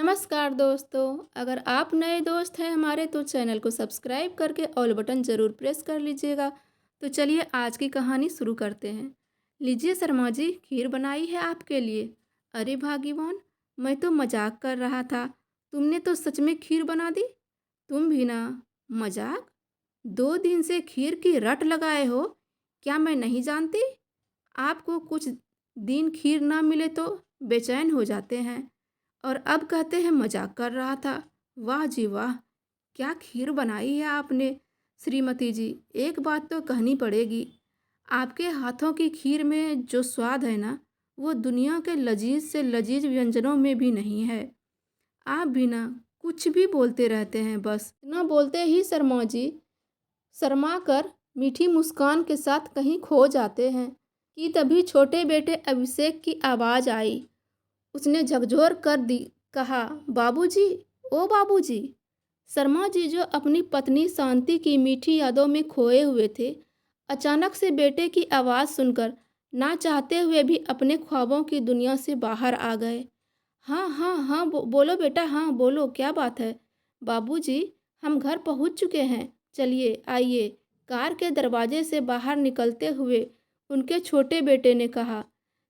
नमस्कार दोस्तों। अगर आप नए दोस्त हैं हमारे तो चैनल को सब्सक्राइब करके ऑल बटन ज़रूर प्रेस कर लीजिएगा। तो चलिए आज की कहानी शुरू करते हैं। लीजिए शर्मा जी, खीर बनाई है आपके लिए। अरे भाग्यवान, मैं तो मजाक कर रहा था, तुमने तो सच में खीर बना दी। तुम भी ना। मजाक? 2 दिन से खीर की रट लगाए हो। क्या मैं नहीं जानती? आपको कुछ दिन खीर ना मिले तो बेचैन हो जाते हैं, और अब कहते हैं मजाक कर रहा था। वाह जी वाह, क्या खीर बनाई है आपने। श्रीमती जी, एक बात तो कहनी पड़ेगी, आपके हाथों की खीर में जो स्वाद है ना, वो दुनिया के लजीज से लजीज व्यंजनों में भी नहीं है। आप भी ना कुछ भी बोलते रहते हैं, बस ना बोलते ही शर्मा जी शर्मा कर मीठी मुस्कान के साथ कहीं खो जाते हैं कि तभी छोटे बेटे अभिषेक की आवाज़ आई। उसने झकझोर कर दी कहा, बाबूजी, ओ बाबूजी। शर्मा जी जो अपनी पत्नी शांति की मीठी यादों में खोए हुए थे, अचानक से बेटे की आवाज़ सुनकर ना चाहते हुए भी अपने ख्वाबों की दुनिया से बाहर आ गए। हाँ हाँ हाँ, बोलो बेटा, हाँ बोलो, क्या बात है। बाबूजी, हम घर पहुंच चुके हैं, चलिए आइए। कार के दरवाजे से बाहर निकलते हुए उनके छोटे बेटे ने कहा।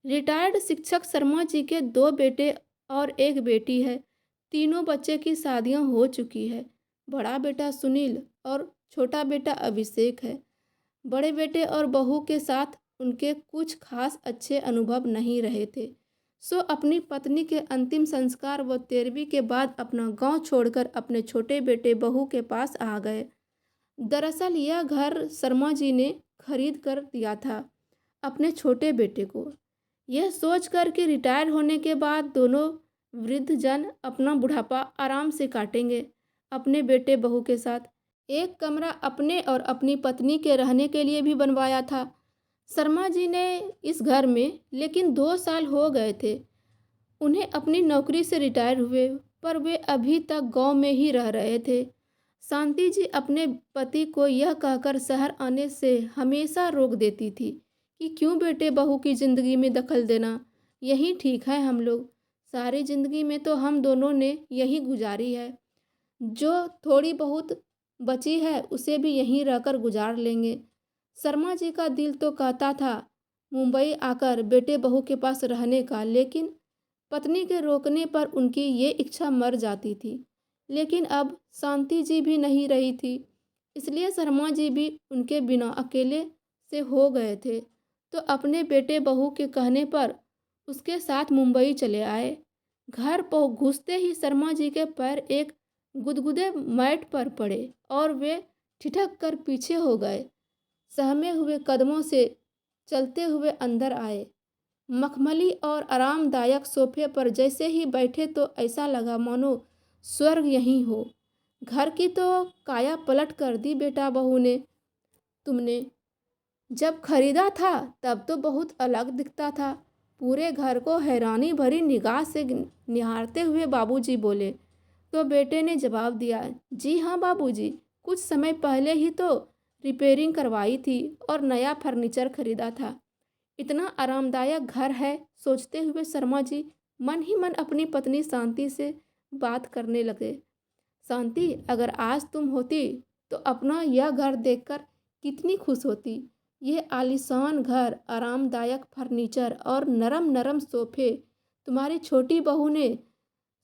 रिटायर्ड शिक्षक शर्मा जी के 2 बेटे और एक बेटी है। तीनों बच्चे की शादियां हो चुकी है। बड़ा बेटा सुनील और छोटा बेटा अभिषेक है। बड़े बेटे और बहू के साथ उनके कुछ खास अच्छे अनुभव नहीं रहे थे, सो अपनी पत्नी के अंतिम संस्कार व 13वीं के बाद अपना गांव छोड़कर अपने छोटे बेटे बहू के पास आ गए। दरअसल यह घर शर्मा जी ने खरीद कर दिया था अपने छोटे बेटे को, यह सोचकर कि रिटायर होने के बाद दोनों वृद्धजन अपना बुढ़ापा आराम से काटेंगे अपने बेटे बहू के साथ। एक कमरा अपने और अपनी पत्नी के रहने के लिए भी बनवाया था शर्मा जी ने इस घर में, लेकिन 2 साल हो गए थे उन्हें अपनी नौकरी से रिटायर हुए, पर वे अभी तक गांव में ही रह रहे थे। शांति जी अपने पति को यह कहकर शहर आने से हमेशा रोक देती थी कि क्यों बेटे बहू की ज़िंदगी में दखल देना, यही ठीक है। हम लोग सारी ज़िंदगी में तो हम दोनों ने यही गुजारी है, जो थोड़ी बहुत बची है उसे भी यहीं रहकर गुजार लेंगे। शर्मा जी का दिल तो कहता था मुंबई आकर बेटे बहू के पास रहने का, लेकिन पत्नी के रोकने पर उनकी ये इच्छा मर जाती थी। लेकिन अब शांति जी भी नहीं रही थी, इसलिए शर्मा जी भी उनके बिना अकेले से हो गए थे, तो अपने बेटे बहू के कहने पर उसके साथ मुंबई चले आए। घर घुसते ही शर्मा जी के पैर एक गुदगुदे मैट पर पड़े और वे ठिठक कर पीछे हो गए। सहमे हुए कदमों से चलते हुए अंदर आए। मखमली और आरामदायक सोफे पर जैसे ही बैठे तो ऐसा लगा मानो स्वर्ग यहीं हो। घर की तो काया पलट कर दी बेटा बहू ने। तुमने जब खरीदा था तब तो बहुत अलग दिखता था। पूरे घर को हैरानी भरी निगाह से निहारते हुए बाबूजी बोले। तो बेटे ने जवाब दिया, जी हाँ बाबूजी, कुछ समय पहले ही तो रिपेयरिंग करवाई थी और नया फर्नीचर खरीदा था। इतना आरामदायक घर है, सोचते हुए शर्मा जी मन ही मन अपनी पत्नी शांति से बात करने लगे। शांति, अगर आज तुम होती तो अपना यह घर देखकर कितनी खुश होती। ये आलीशान घर, आरामदायक फर्नीचर और नरम नरम सोफे तुम्हारी छोटी बहू ने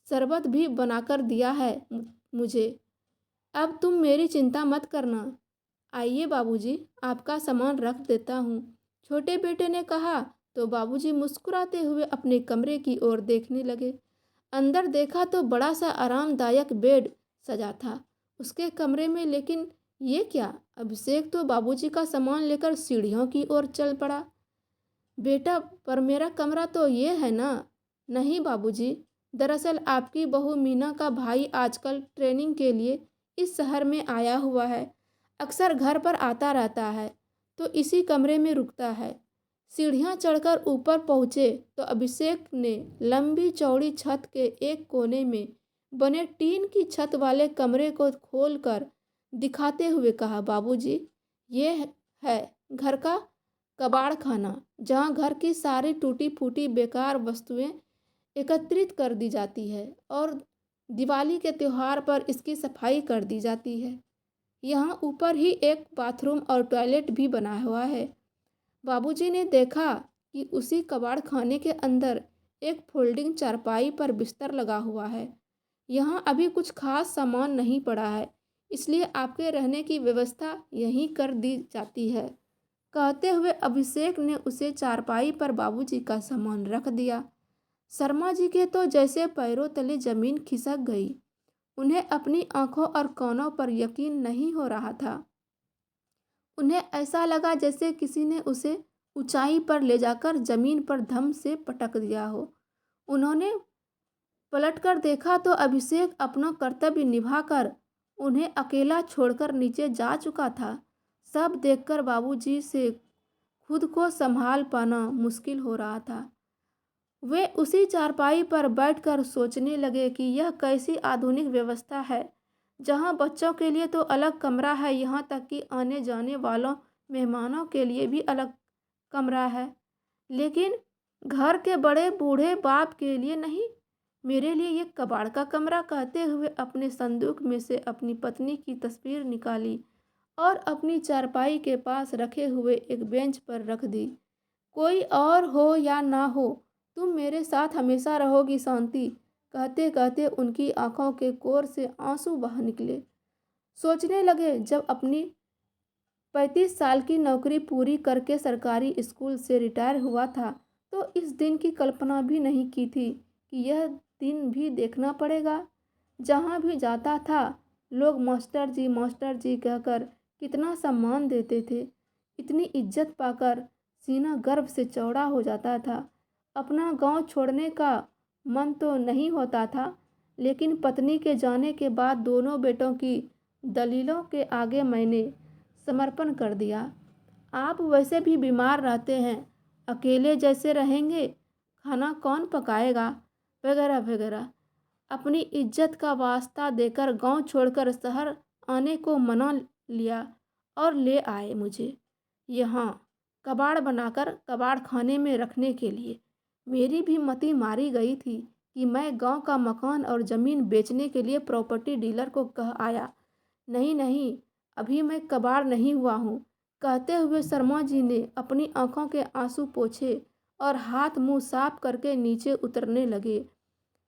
शरबत भी बनाकर दिया है मुझे। अब तुम मेरी चिंता मत करना। आइए बाबूजी, आपका सामान रख देता हूँ, छोटे बेटे ने कहा। तो बाबूजी मुस्कुराते हुए अपने कमरे की ओर देखने लगे। अंदर देखा तो बड़ा सा आरामदायक बेड सजा था उसके कमरे में, लेकिन ये क्या। अभिषेक तो बाबूजी का सामान लेकर सीढ़ियों की ओर चल पड़ा। बेटा, पर मेरा कमरा तो ये है ना। नहीं बाबूजी, दरअसल आपकी बहू मीना का भाई आजकल ट्रेनिंग के लिए इस शहर में आया हुआ है, अक्सर घर पर आता रहता है, तो इसी कमरे में रुकता है। सीढ़ियाँ चढ़कर ऊपर पहुँचे तो अभिषेक ने लंबी चौड़ी छत के एक कोने में बने टीन की छत वाले कमरे को खोलकर दिखाते हुए कहा, बाबूजी, ये है घर का कबाड़ खाना, जहाँ घर की सारी टूटी फूटी बेकार वस्तुएं एकत्रित कर दी जाती है और दिवाली के त्योहार पर इसकी सफाई कर दी जाती है। यहाँ ऊपर ही एक बाथरूम और टॉयलेट भी बना हुआ है। बाबूजी ने देखा कि उसी कबाड़ खाने के अंदर एक फोल्डिंग चारपाई पर बिस्तर लगा हुआ है। यहाँ अभी कुछ खास सामान नहीं पड़ा है, इसलिए आपके रहने की व्यवस्था यहीं कर दी जाती है। कहते हुए अभिषेक ने उसे चारपाई पर बाबूजी का सामान रख दिया। शर्मा जी के तो जैसे पैरों तले जमीन खिसक गई। उन्हें अपनी आंखों और कानों पर यकीन नहीं हो रहा था। उन्हें ऐसा लगा जैसे किसी ने उसे ऊंचाई पर ले जाकर जमीन पर धम से पटक दिया हो। उन्होंने पलटकर देखा तो अभिषेक अपना कर्तव्य निभाकर उन्हें अकेला छोड़कर नीचे जा चुका था। सब देखकर बाबूजी से खुद को संभाल पाना मुश्किल हो रहा था। वे उसी चारपाई पर बैठकर सोचने लगे कि यह कैसी आधुनिक व्यवस्था है, जहां बच्चों के लिए तो अलग कमरा है, यहाँ तक कि आने जाने वालों मेहमानों के लिए भी अलग कमरा है, लेकिन घर के बड़े बूढ़े बाप के लिए नहीं। मेरे लिए ये कबाड़ का कमरा, कहते हुए अपने संदूक में से अपनी पत्नी की तस्वीर निकाली और अपनी चारपाई के पास रखे हुए एक बेंच पर रख दी। कोई और हो या ना हो, तुम मेरे साथ हमेशा रहोगी शांति, कहते कहते उनकी आंखों के कोर से आंसू बह निकले। सोचने लगे, जब अपनी 35 साल की नौकरी पूरी करके सरकारी स्कूल से रिटायर हुआ था तो इस दिन की कल्पना भी नहीं की थी कि यह दिन भी देखना पड़ेगा। जहाँ भी जाता था लोग मास्टर जी कहकर कितना सम्मान देते थे। इतनी इज्जत पाकर सीना गर्व से चौड़ा हो जाता था। अपना गांव छोड़ने का मन तो नहीं होता था, लेकिन पत्नी के जाने के बाद दोनों बेटों की दलीलों के आगे मैंने समर्पण कर दिया। आप वैसे भी बीमार रहते हैं, अकेले जैसे रहेंगे, खाना कौन पकाएगा, वगैरह वगैरह। अपनी इज्जत का वास्ता देकर गांव छोड़कर शहर आने को मना लिया और ले आए मुझे यहाँ कबाड़ बनाकर कबाड़ खाने में रखने के लिए। मेरी भी मति मारी गई थी कि मैं गांव का मकान और ज़मीन बेचने के लिए प्रॉपर्टी डीलर को कह आया। नहीं नहीं, अभी मैं कबाड़ नहीं हुआ हूँ, कहते हुए शर्मा जी ने अपनी आंखों के आंसू पोंछे और हाथ मुंह साफ करके नीचे उतरने लगे।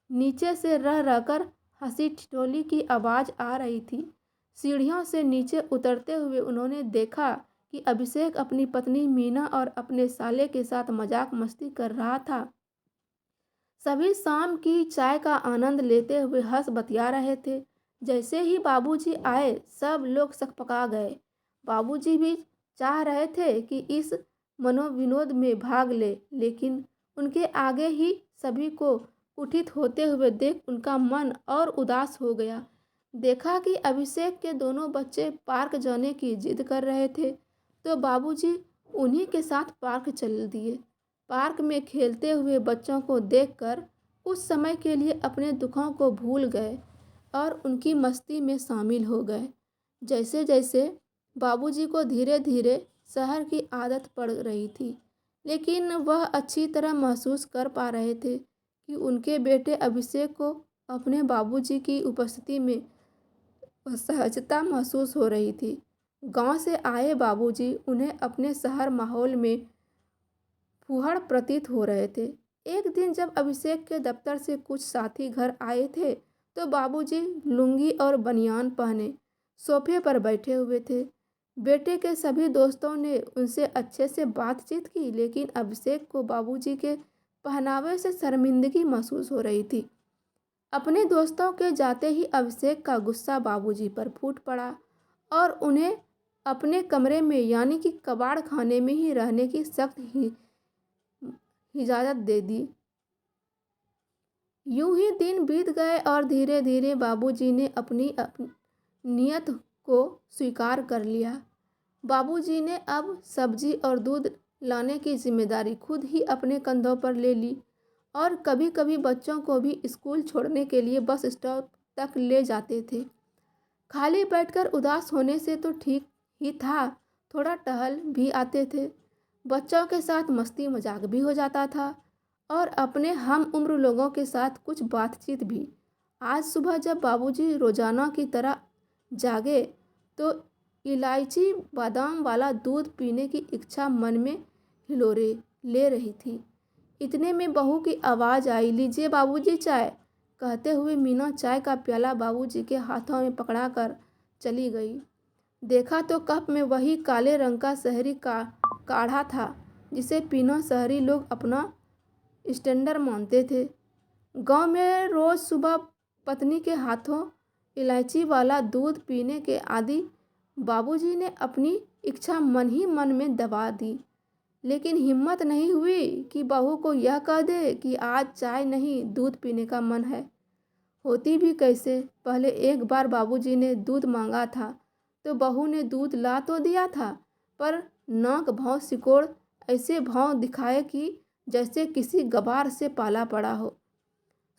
नीचे से रह रहकर हंसी ठिठोली की आवाज़ आ रही थी। सीढ़ियों से नीचे उतरते हुए उन्होंने देखा कि अभिषेक अपनी पत्नी मीना और अपने साले के साथ मजाक मस्ती कर रहा था। सभी शाम की चाय का आनंद लेते हुए हंस बतिया रहे थे। जैसे ही बाबूजी आए सब लोग सकपका गए। बाबूजी भी चाह रहे थे कि इस मनोविनोद में भाग ले, लेकिन उनके आगे ही सभी को कुटित होते हुए देख उनका मन और उदास हो गया। देखा कि अभिषेक के दोनों बच्चे पार्क जाने की जिद कर रहे थे तो बाबूजी उन्हीं के साथ पार्क चल दिए। पार्क में खेलते हुए बच्चों को देखकर उस समय के लिए अपने दुखों को भूल गए और उनकी मस्ती में शामिल हो गए। जैसे जैसे बाबूजी को धीरे धीरे शहर की आदत पड़ रही थी, लेकिन वह अच्छी तरह महसूस कर पा रहे थे कि उनके बेटे अभिषेक को अपने बाबूजी की उपस्थिति में असहजता महसूस हो रही थी। गांव से आए बाबूजी उन्हें अपने शहर माहौल में फूहड़ प्रतीत हो रहे थे। एक दिन जब अभिषेक के दफ्तर से कुछ साथी घर आए थे तो बाबूजी लुंगी और बनियान पहने सोफे पर बैठे हुए थे। बेटे के सभी दोस्तों ने उनसे अच्छे से बातचीत की, लेकिन अभिषेक को बाबूजी के पहनावे से शर्मिंदगी महसूस हो रही थी। अपने दोस्तों के जाते ही अभिषेक का गुस्सा बाबूजी पर फूट पड़ा और उन्हें अपने कमरे में यानी कि कबाड़ खाने में ही रहने की सख्त इजाज़त दे दी। यूं ही दिन बीत गए और धीरे धीरे बाबूजी ने अपनी नियत को स्वीकार कर लिया। बाबूजी ने अब सब्जी और दूध लाने की जिम्मेदारी खुद ही अपने कंधों पर ले ली और कभी कभी बच्चों को भी स्कूल छोड़ने के लिए बस स्टॉप तक ले जाते थे। खाली बैठकर उदास होने से तो ठीक ही था, थोड़ा टहल भी आते थे। बच्चों के साथ मस्ती मजाक भी हो जाता था और अपने हम उम्र लोगों के साथ कुछ बातचीत भी। आज सुबह जब बाबूजी रोजाना की तरह जागे तो इलायची बादाम वाला दूध पीने की इच्छा मन में हिलोरे ले रही थी। इतने में बहू की आवाज़ आई, लीजिए बाबूजी चाय। कहते हुए मीना चाय का प्याला बाबूजी के हाथों में पकड़ा कर चली गई। देखा तो कप में वही काले रंग का शहरी काढ़ा था जिसे पीना शहरी लोग अपना स्टैंडर्ड मानते थे। गांव में रोज़ सुबह पत्नी के हाथों इलायची वाला दूध पीने के आदि बाबूजी ने अपनी इच्छा मन ही मन में दबा दी, लेकिन हिम्मत नहीं हुई कि बहू को यह कह दे कि आज चाय नहीं दूध पीने का मन है। होती भी कैसे, पहले एक बार बाबूजी ने दूध मांगा था तो बहू ने दूध ला तो दिया था, पर नाक भौं सिकोड़ ऐसे भौं दिखाए कि जैसे किसी गवार से पाला पड़ा हो।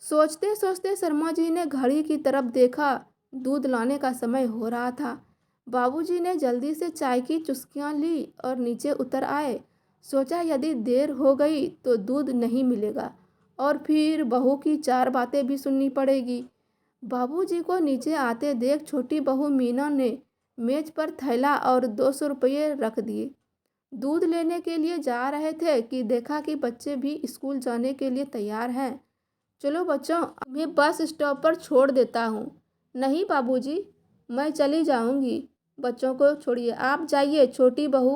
सोचते सोचते शर्मा जी ने घड़ी की तरफ देखा, दूध लाने का समय हो रहा था। बाबूजी ने जल्दी से चाय की चुस्कियां ली और नीचे उतर आए। सोचा यदि देर हो गई तो दूध नहीं मिलेगा और फिर बहू की चार बातें भी सुननी पड़ेगी। बाबूजी को नीचे आते देख छोटी बहू मीना ने मेज पर थैला और 200 रुपये रख दिए। दूध लेने के लिए जा रहे थे कि देखा कि बच्चे भी स्कूल जाने के लिए तैयार हैं। चलो बच्चों, मैं बस स्टॉप पर छोड़ देता हूँ। नहीं बाबूजी, मैं चली जाऊँगी। बच्चों को छोड़िए, आप जाइए, छोटी बहू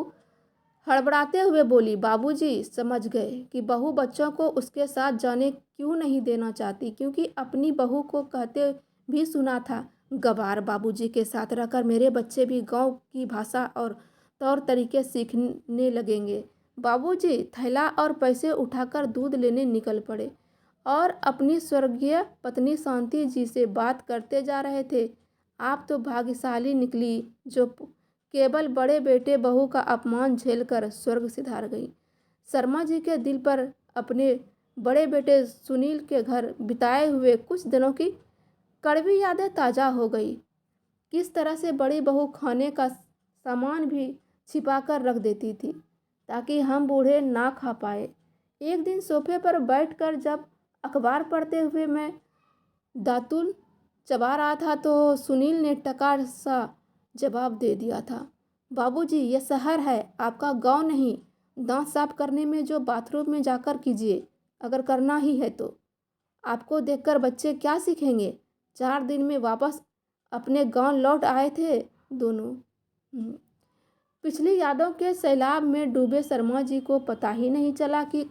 हड़बड़ाते हुए बोली। बाबूजी समझ गए कि बहू बच्चों को उसके साथ जाने क्यों नहीं देना चाहती, क्योंकि अपनी बहू को कहते भी सुना था, गवार बाबूजी के साथ रहकर मेरे बच्चे भी गांव की भाषा और तौर तरीके सीखने लगेंगे। बाबूजी थैला और पैसे उठाकर दूध लेने निकल पड़े और अपनी स्वर्गीय पत्नी शांति जी से बात करते जा रहे थे। आप तो भाग्यशाली निकली जो केवल बड़े बेटे बहू का अपमान झेलकर स्वर्ग सिधार गई। शर्मा जी के दिल पर अपने बड़े बेटे सुनील के घर बिताए हुए कुछ दिनों की कड़वी यादें ताज़ा हो गई। किस तरह से बड़ी बहू खाने का सामान भी छिपा कर रख देती थी ताकि हम बूढ़े ना खा पाए। एक दिन सोफे पर बैठकर जब अखबार पढ़ते हुए मैं दातुन चबा रहा था तो सुनील ने टकार सा जवाब दे दिया था, बाबूजी ये शहर है, आपका गांव नहीं। दांत साफ करने में जो बाथरूम में जाकर कीजिए, अगर करना ही है तो। आपको देखकर बच्चे क्या सीखेंगे। 4 दिन में वापस अपने गांव लौट आए थे दोनों। पिछली यादों के सैलाब में डूबे शर्मा जी को पता ही नहीं चला कि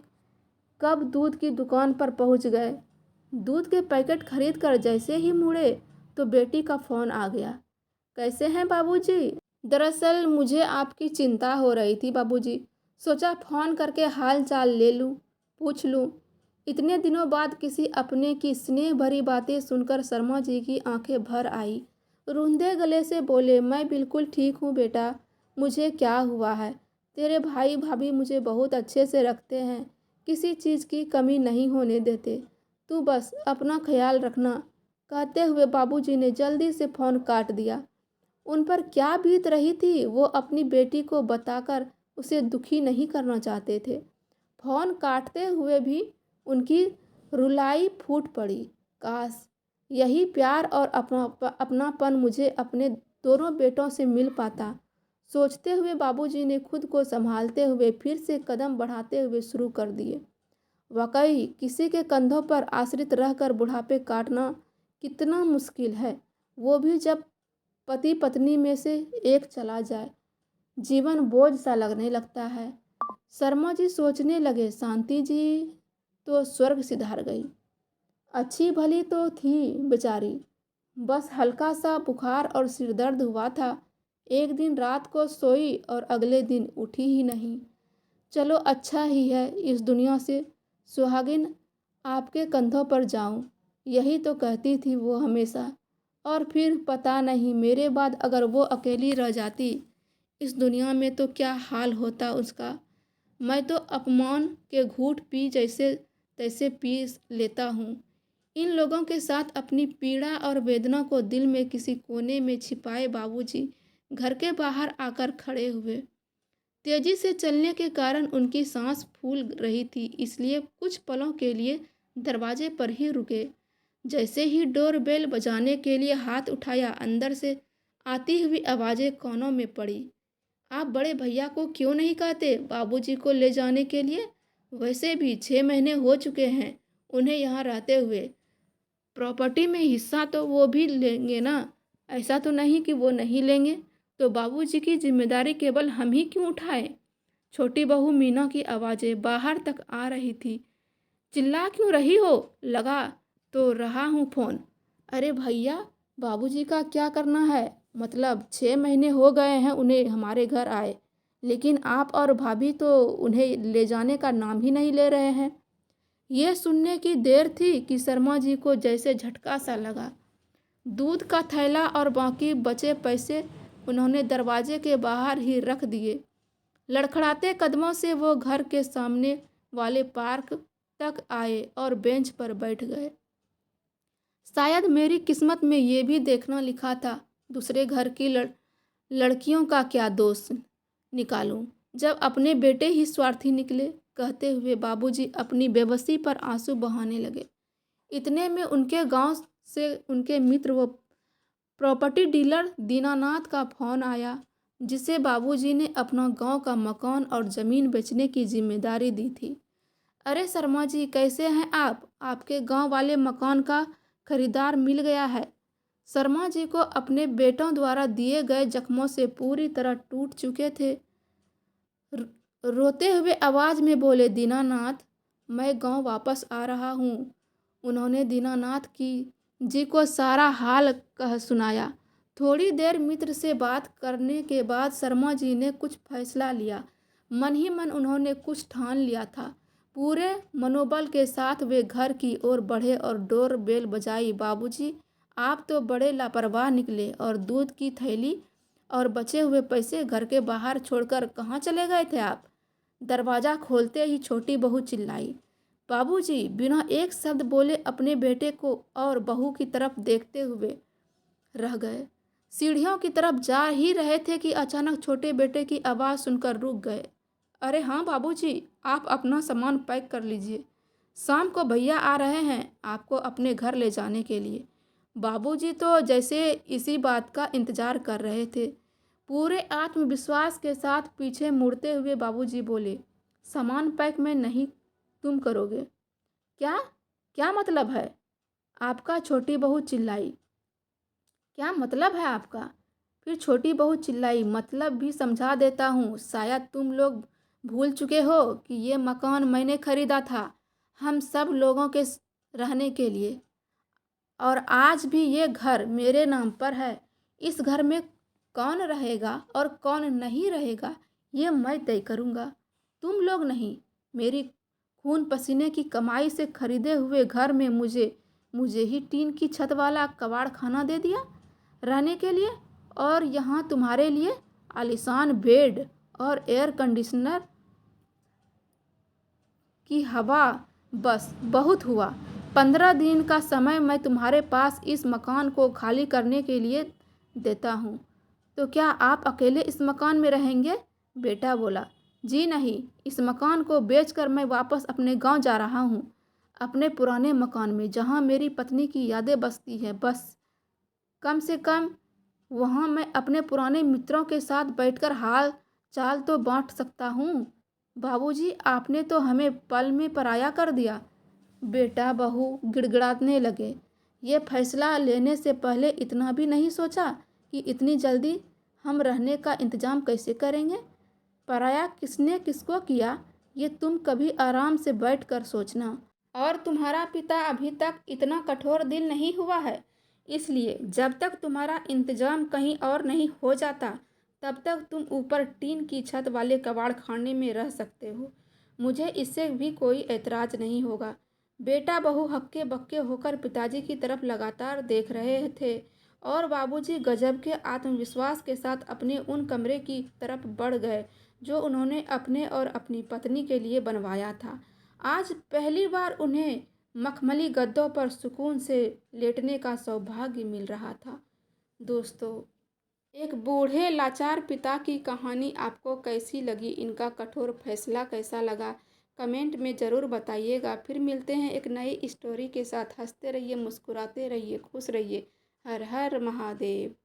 कब दूध की दुकान पर पहुंच गए। दूध के पैकेट खरीद कर जैसे ही मुड़े तो बेटी का फ़ोन आ गया। कैसे हैं बाबूजी? दरअसल मुझे आपकी चिंता हो रही थी बाबूजी, सोचा फ़ोन करके हाल चाल ले लूँ, पूछ लूँ। इतने दिनों बाद किसी अपने की स्नेह भरी बातें सुनकर शर्मा जी की आंखें भर आई। रूंधे गले से बोले, मैं बिल्कुल ठीक हूँ बेटा, मुझे क्या हुआ है। तेरे भाई भाभी मुझे बहुत अच्छे से रखते हैं, किसी चीज़ की कमी नहीं होने देते। तू बस अपना ख्याल रखना। कहते हुए बाबूजी ने जल्दी से फ़ोन काट दिया। उन पर क्या बीत रही थी वो अपनी बेटी को बताकर उसे दुखी नहीं करना चाहते थे। फ़ोन काटते हुए भी उनकी रुलाई फूट पड़ी। काश यही प्यार और अपनापन मुझे अपने दोनों बेटों से मिल पाता। सोचते हुए बाबूजी ने खुद को संभालते हुए फिर से कदम बढ़ाते हुए शुरू कर दिए। वाकई किसी के कंधों पर आश्रित रहकर बुढ़ापे काटना कितना मुश्किल है, वो भी जब पति पत्नी में से एक चला जाए। जीवन बोझ सा लगने लगता है। शर्मा जी सोचने लगे, शांति जी तो स्वर्ग सिधार गई। अच्छी भली तो थी बेचारी, बस हल्का सा बुखार और सिर दर्द हुआ था। एक दिन रात को सोई और अगले दिन उठी ही नहीं। चलो अच्छा ही है इस दुनिया से सुहागिन आपके कंधों पर जाऊं, यही तो कहती थी वो हमेशा। और फिर पता नहीं मेरे बाद अगर वो अकेली रह जाती इस दुनिया में तो क्या हाल होता उसका। मैं तो अपमान के घूंट पी जैसे तैसे पी लेता हूँ। इन लोगों के साथ अपनी पीड़ा और वेदना को दिल में किसी कोने में छिपाए बाबूजी घर के बाहर आकर खड़े हुए। तेजी से चलने के कारण उनकी सांस फूल रही थी, इसलिए कुछ पलों के लिए दरवाजे पर ही रुके। जैसे ही डोर बेल बजाने के लिए हाथ उठाया, अंदर से आती हुई आवाज़ें कानों में पड़ी। आप बड़े भैया को क्यों नहीं कहते बाबूजी को ले जाने के लिए? वैसे भी 6 महीने हो चुके हैं उन्हें यहाँ रहते हुए। प्रॉपर्टी में हिस्सा तो वो भी लेंगे ना, ऐसा तो नहीं कि वो नहीं लेंगे। तो बाबूजी की जिम्मेदारी केवल हम ही क्यों उठाएं? छोटी बहू मीना की आवाज़ें बाहर तक आ रही थी। चिल्ला क्यों रही हो? लगा तो रहा हूँ फ़ोन। अरे भैया, बाबूजी का क्या करना है? मतलब 6 महीने हो गए हैं उन्हें हमारे घर आए, लेकिन आप और भाभी तो उन्हें ले जाने का नाम ही नहीं ले रहे हैं। ये सुनने की देर थी कि शर्मा जी को जैसे झटका सा लगा। दूध का थैला और बाकी बचे पैसे उन्होंने दरवाजे के बाहर ही रख दिए। लड़खड़ाते कदमों से वो घर के सामने वाले पार्क तक आए और बेंच पर बैठ गए। शायद मेरी किस्मत में ये भी देखना लिखा था, दूसरे घर की लड़कियों का क्या दोष निकालूं, जब अपने बेटे ही स्वार्थी निकले। कहते हुए बाबूजी अपनी बेबसी पर आंसू बहाने लगे। इतने में उनके गांव से उनके मित्र व प्रॉपर्टी डीलर दीनानाथ का फोन आया, जिसे बाबूजी ने अपना गांव का मकान और ज़मीन बेचने की जिम्मेदारी दी थी। अरे शर्मा जी, कैसे हैं आप? आपके गांव वाले मकान का खरीदार मिल गया है। शर्मा जी को अपने बेटों द्वारा दिए गए जख्मों से पूरी तरह टूट चुके थे। रोते हुए आवाज़ में बोले दीनानाथ, मैं गांव वापस आ रहा हूँ। उन्होंने दीनानाथ की जी को सारा हाल कह सुनाया। थोड़ी देर मित्र से बात करने के बाद शर्मा जी ने कुछ फैसला लिया। मन ही मन उन्होंने कुछ ठान लिया था। पूरे मनोबल के साथ वे घर की ओर बढ़े और डोर बेल बजाई। बाबूजी, आप तो बड़े लापरवाह निकले और दूध की थैली और बचे हुए पैसे घर के बाहर छोड़कर कहाँ चले गए थे आप? दरवाज़ा खोलते ही छोटी बहू चिल्लाई। बाबूजी बिना एक शब्द बोले अपने बेटे को और बहू की तरफ देखते हुए रह गए। सीढ़ियों की तरफ जा ही रहे थे कि अचानक छोटे बेटे की आवाज़ सुनकर रुक गए। अरे हाँ बाबूजी, आप अपना सामान पैक कर लीजिए, शाम को भैया आ रहे हैं आपको अपने घर ले जाने के लिए। बाबूजी तो जैसे इसी बात का इंतज़ार कर रहे थे। पूरे आत्मविश्वास के साथ पीछे मुड़ते हुए बाबूजी बोले, सामान पैक मैं नहीं, तुम करोगे। क्या? क्या मतलब है आपका? छोटी बहू चिल्लाई। क्या मतलब है आपका? फिर छोटी बहू चिल्लाई। मतलब भी समझा देता हूँ, शायद तुम लोग भूल चुके हो कि ये मकान मैंने खरीदा था हम सब लोगों के रहने के लिए, और आज भी ये घर मेरे नाम पर है। इस घर में कौन रहेगा और कौन नहीं रहेगा ये मैं तय करूँगा, तुम लोग नहीं। मेरी खून पसीने की कमाई से खरीदे हुए घर में मुझे ही टीन की छत वाला कबाड़ खाना दे दिया रहने के लिए, और यहाँ तुम्हारे लिए आलीशान बेड और एयर कंडीशनर की हवा। बस बहुत हुआ। 15 दिन का समय मैं तुम्हारे पास इस मकान को खाली करने के लिए देता हूँ। तो क्या आप अकेले इस मकान में रहेंगे? बेटा बोला। जी नहीं, इस मकान को बेचकर मैं वापस अपने गांव जा रहा हूँ, अपने पुराने मकान में जहाँ मेरी पत्नी की यादें बसती हैं। बस कम से कम वहाँ मैं अपने पुराने मित्रों के साथ बैठकर हाल चाल तो बांट सकता हूँ। बाबूजी, आपने तो हमें पल में पराया कर दिया। बेटा बहू गिड़गिड़ाने लगे। ये फैसला लेने से पहले इतना भी नहीं सोचा कि इतनी जल्दी हम रहने का इंतज़ाम कैसे करेंगे? पराया किसने किसको किया, ये तुम कभी आराम से बैठ कर सोचना। और तुम्हारा पिता अभी तक इतना कठोर दिल नहीं हुआ है, इसलिए जब तक तुम्हारा इंतजाम कहीं और नहीं हो जाता तब तक तुम ऊपर टीन की छत वाले कबाड़ खाने में रह सकते हो। मुझे इससे भी कोई ऐतराज़ नहीं होगा। बेटा बहू हक्के बक्के होकर पिताजी की तरफ लगातार देख रहे थे और बाबूजी गजब के आत्मविश्वास के साथ अपने उन कमरे की तरफ बढ़ गए जो उन्होंने अपने और अपनी पत्नी के लिए बनवाया था। आज पहली बार उन्हें मखमली गद्दों पर सुकून से लेटने का सौभाग्य मिल रहा था। दोस्तों, एक बूढ़े लाचार पिता की कहानी आपको कैसी लगी? इनका कठोर फैसला कैसा लगा? कमेंट में ज़रूर बताइएगा। फिर मिलते हैं एक नई स्टोरी के साथ। हंसते रहिए, मुस्कुराते रहिए, खुश रहिए। हर हर महादेव।